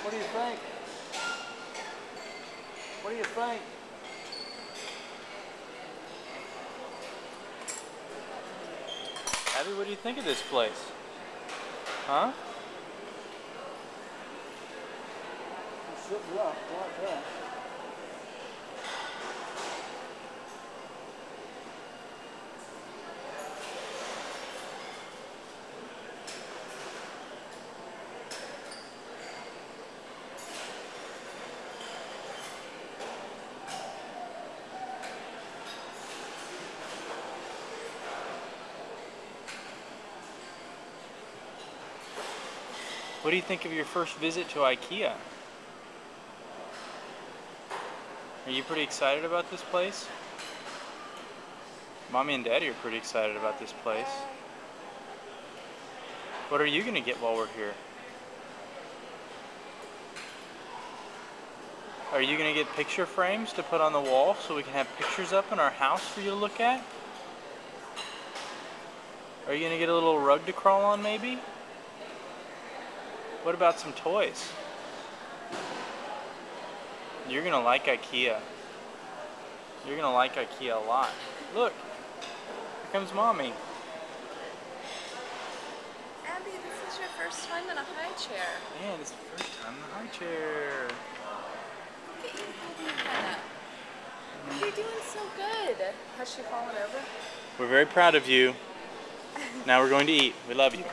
What do you think? What do you think? Abby, what do you think of this place? Huh? It's sitting rough, I like that. What do you think of your first visit to IKEA? Are you pretty excited about this place? Mommy and Daddy are pretty excited about this place. What are you going to get while we're here? Are you going to get picture frames to put on the wall so we can have pictures up in our house for you to look at? Are you going to get a little rug to crawl on maybe? What about some toys? You're going to like IKEA. You're going to like IKEA a lot. Look, here comes Mommy. Abby, this is your first time in a high chair. Man, it's the first time in the high chair. Look at you holding Hannah. You're doing so good. Has she fallen over? We're very proud of you. Now we're going to eat. We love you.